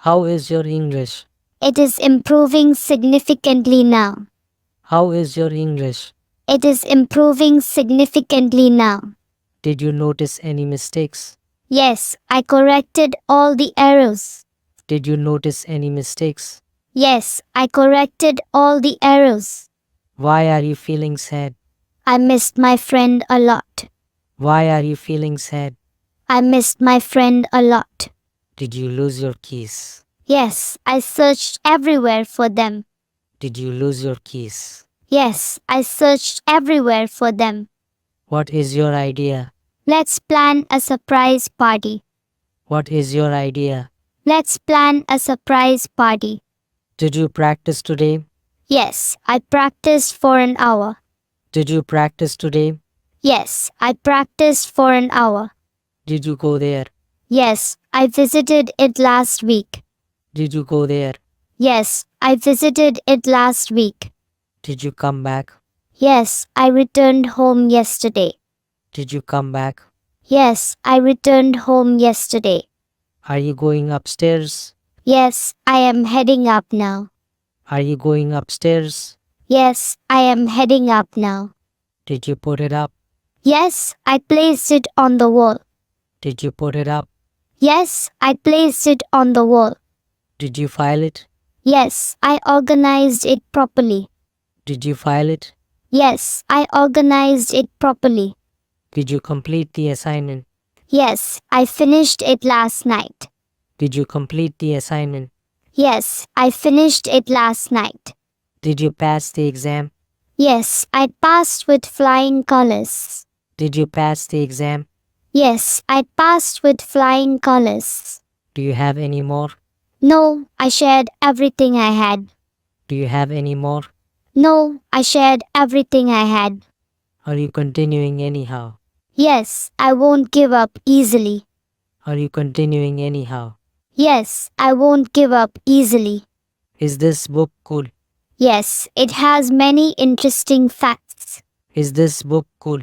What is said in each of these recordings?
How is your English? It is improving significantly now. How is your English? It is improving significantly now. Did you notice any mistakes? Yes, I corrected all the errors. Did you notice any mistakes? Yes, I corrected all the errors. Why are you feeling sad? I missed my friend a lot. Why are you feeling sad? I missed my friend a lot. Did you lose your keys? Yes, I searched everywhere for them. Did you lose your keys? Yes, I searched everywhere for them. What is your idea? Let's plan a surprise party. What is your idea? Let's plan a surprise party. Did you practice today? Yes, I practiced for an hour. Did you practice today? Yes, I practiced for an hour. Did you go there? Yes, I visited it last week. Did you go there? Yes, I visited it last week. Did you come back? Yes, I returned home yesterday. Did you come back? Yes, I returned home yesterday. Are you going upstairs? Yes, I am heading up now. Are you going upstairs? Yes, I am heading up now. Did you put it up? Yes, I placed it on the wall. Did you put it up? Yes, I placed it on the wall. Did you file it? Yes, I organized it properly. Did you file it? Yes, I organized it properly. Did you complete the assignment? Yes, I finished it last night. Did you complete the assignment? Yes, I finished it last night. Did you pass the exam? Yes, I passed with flying colors. Did you pass the exam? Yes, I passed with flying colors. Do you have any more? No, I shared everything I had. Do you have any more? No, I shared everything I had. Are you continuing anyhow? Yes, I won't give up easily. Are you continuing anyhow? Yes, I won't give up easily. Is this book cool? Yes, it has many interesting facts. Is this book cool?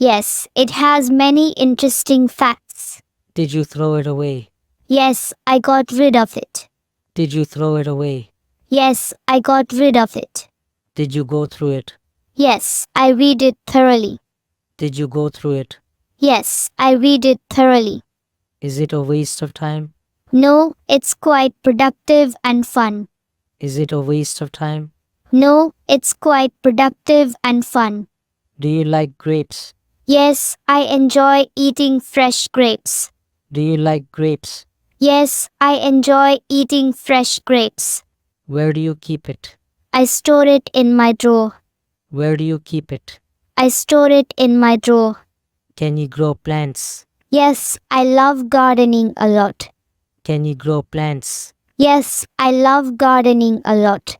Yes, it has many interesting facts. Did you throw it away? Yes, I got rid of it. Did you throw it away? Yes, I got rid of it. Did you go through it? Yes, I read it thoroughly. Did you go through it? Yes, I read it thoroughly. Is it a waste of time? No, it's quite productive and fun. Is it a waste of time? No, it's quite productive and fun. Do you like grapes? Yes, I enjoy eating fresh grapes. Do you like grapes? Yes, I enjoy eating fresh grapes. Where do you keep it? I store it in my drawer. Where do you keep it? I store it in my drawer. Can you grow plants? Yes, I love gardening a lot. Can you grow plants? Yes, I love gardening a lot.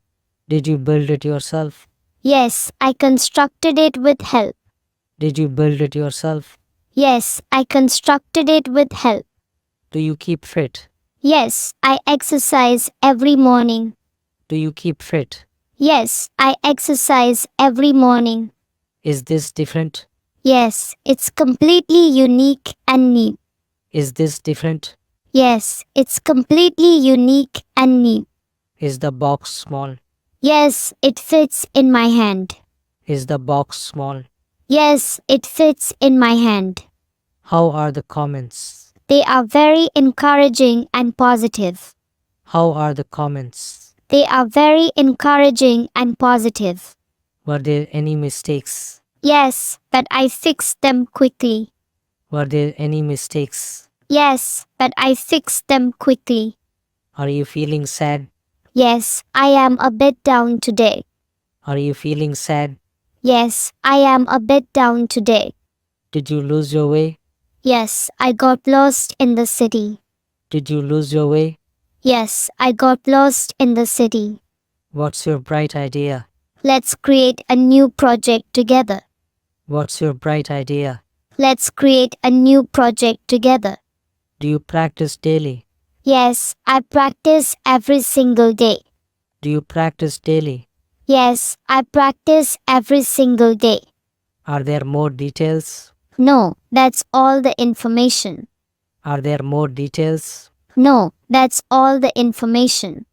Did you build it yourself? Yes, I constructed it with help. Did you build it yourself? Yes, I constructed it with help. Do you keep fit? Yes, I exercise every morning. Do you keep fit? Yes, I exercise every morning. Is this different? Yes, it's completely unique and neat. Is this different? Yes, it's completely unique and neat. Is the box small? Yes, it fits in my hand. Is the box small? Yes, it fits in my hand. How are the comments? They are very encouraging and positive. How are the comments? They are very encouraging and positive. Were there any mistakes? Yes, but I fixed them quickly. Were there any mistakes? Yes, but I fixed them quickly. Are you feeling sad? Yes, I am a bit down today. Are you feeling sad? Yes, I am a bit down today. Did you lose your way? Yes, I got lost in the city. Did you lose your way? Yes, I got lost in the city. What's your bright idea? Let's create a new project together. What's your bright idea? Let's create a new project together. Do you practice daily? Yes, I practice every single day. Do you practice daily? Yes, I practice every single day. Are there more details? No, that's all the information. Are there more details? No, That's all the information.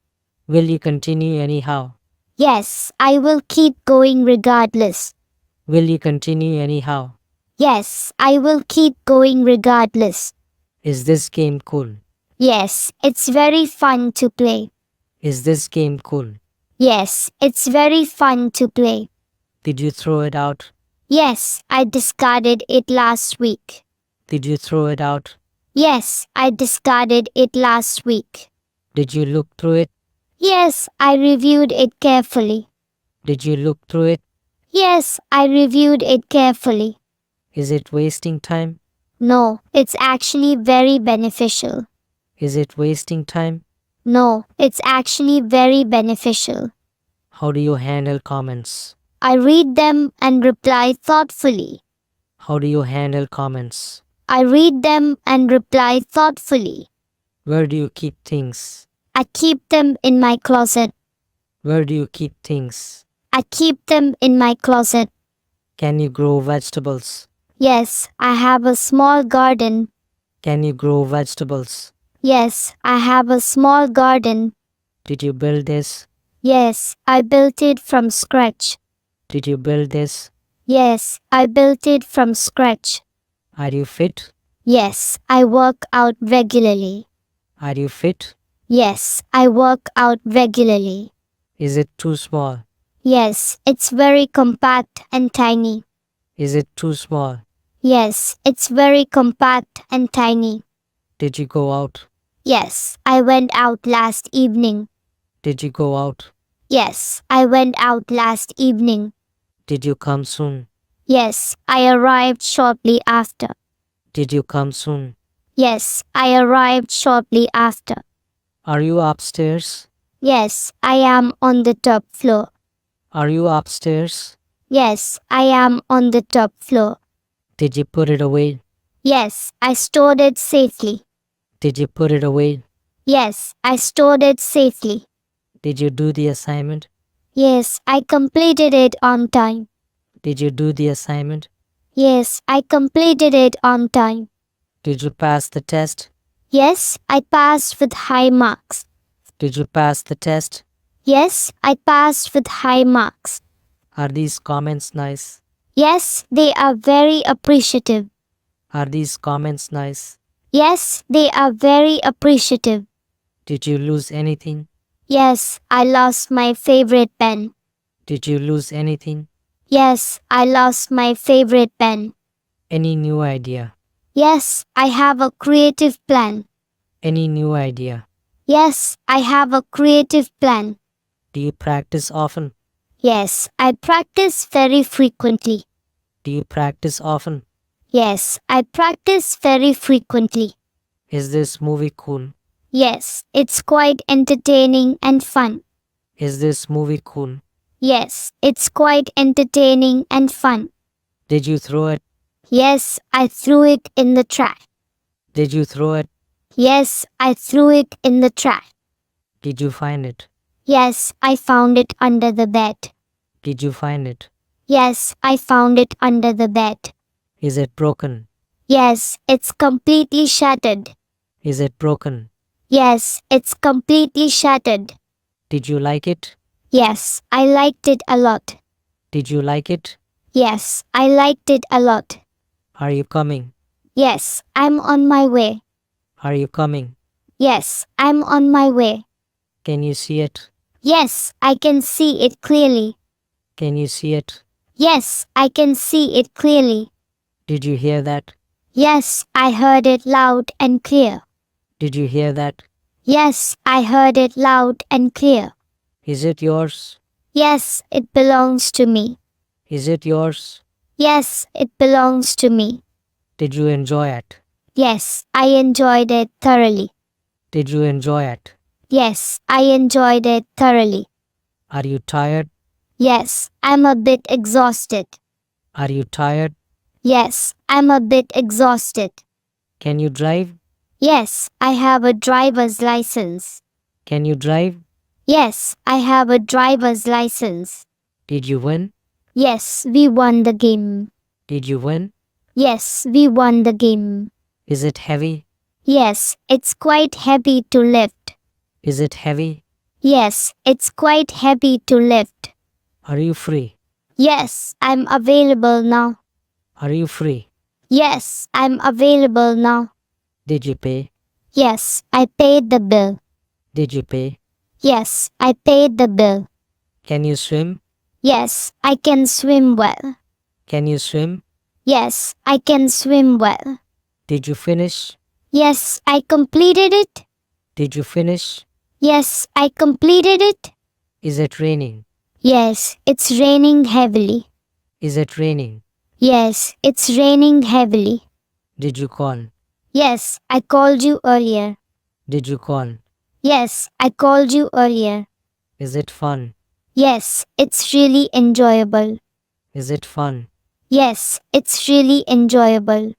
Will you continue anyhow? Yes, I will keep going regardless. Will you continue anyhow? Yes, I will keep going regardless. Is this game cool? Yes, it's very fun to play. Is this game cool? Yes, it's very fun to play. Did you throw it out? Yes, I discarded it last week. Did you throw it out? Yes, I discarded it last week. Did you look through it? Yes, I reviewed it carefully. Did you look through it? Yes, I reviewed it carefully. Is it wasting time? No, it's actually very beneficial. Is it wasting time? No, it's actually very beneficial. How do you handle comments? I read them and reply thoughtfully. How do you handle comments? I read them and reply thoughtfully. Where do you keep things? I keep them in my closet. Where do you keep things? I keep them in my closet. Can you grow vegetables? Yes, I have a small garden. Can you grow vegetables? Yes, I have a small garden. Did you build this? Yes, I built it from scratch. Did you build this? Yes, I built it from scratch. Are you fit? Yes, I work out regularly. Are you fit? Yes, I work out regularly. Is it too small? Yes, it's very compact and tiny. Is it too small? Yes, it's very compact and tiny. Did you go out? Yes, I went out last evening. Did you go out? Yes, I went out last evening. Did you come soon? Yes, I arrived shortly after. Did you come soon? Yes, I arrived shortly after. Are you upstairs? Yes, I am on the top floor. Are you upstairs? Yes, I am on the top floor. Did you put it away? Yes, I stored it safely. Did you put it away? Yes, I stored it safely. Did you do the assignment? Yes, I completed it on time. Did you do the assignment? Yes, I completed it on time. Did you pass the test? Yes, I passed with high marks. Did you pass the test? Yes, I passed with high marks. Are these comments nice? Yes, they are very appreciative. Are these comments nice? Yes, they are very appreciative. Did you lose anything? Yes, I lost my favorite pen. Did you lose anything? Yes, I lost my favorite pen. Any new idea? Yes, I have a creative plan. Any new idea? Yes, I have a creative plan. Do you practice often? Yes, I practice very frequently. Do you practice often? Yes, I practice very frequently. Is this movie cool? Yes, it's quite entertaining and fun. Is this movie cool? Yes, it's quite entertaining and fun. Did you throw it? Yes, I threw it in the trash. Did you throw it? Yes, I threw it in the trash. Did you find it? Yes, I found it under the bed. Did you find it? Yes, I found it under the bed. Is it broken? Yes, it's completely shattered. Is it broken? Yes, it's completely shattered. Did you like it? Yes, I liked it a lot. Did you like it? Yes, I liked it a lot. Are you coming? Yes, I'm on my way. Are you coming? Yes, I'm on my way. Can you see it? Yes, I can see it clearly. Can you see it? Yes, I can see it clearly. Did you hear that? Yes, I heard it loud and clear. Did you hear that? Yes, I heard it loud and clear. Is it yours? Yes, it belongs to me. Is it yours? Yes, it belongs to me. Did you enjoy it? Yes, I enjoyed it thoroughly. Did you enjoy it? Yes, I enjoyed it thoroughly. Are you tired? Yes, I'm a bit exhausted. Are you tired? Yes, I'm a bit exhausted. Can you drive? Yes, I have a driver's license. Can you drive? Yes, I have a driver's license. Did you win? Yes, we won the game. Did you win? Yes, we won the game. Is it heavy? Yes, it's quite heavy to lift. Is it heavy? Yes, it's quite heavy to lift. Are you free? Yes, I'm available now. Are you free? Yes, I'm available now. Did you pay? Yes, I paid the bill. Did you pay? Yes, I paid the bill. Can you swim? Yes, I can swim well. Can you swim? Yes, I can swim well. Did you finish? Yes, I completed it. Did you finish? Yes, I completed it. Is it raining? Yes, it's raining heavily. Is it raining? Yes, it's raining heavily. Did you call? Yes, I called you earlier. Did you call? Yes, I called you earlier. Is it fun? Yes, it's really enjoyable. Is it fun? Yes, it's really enjoyable.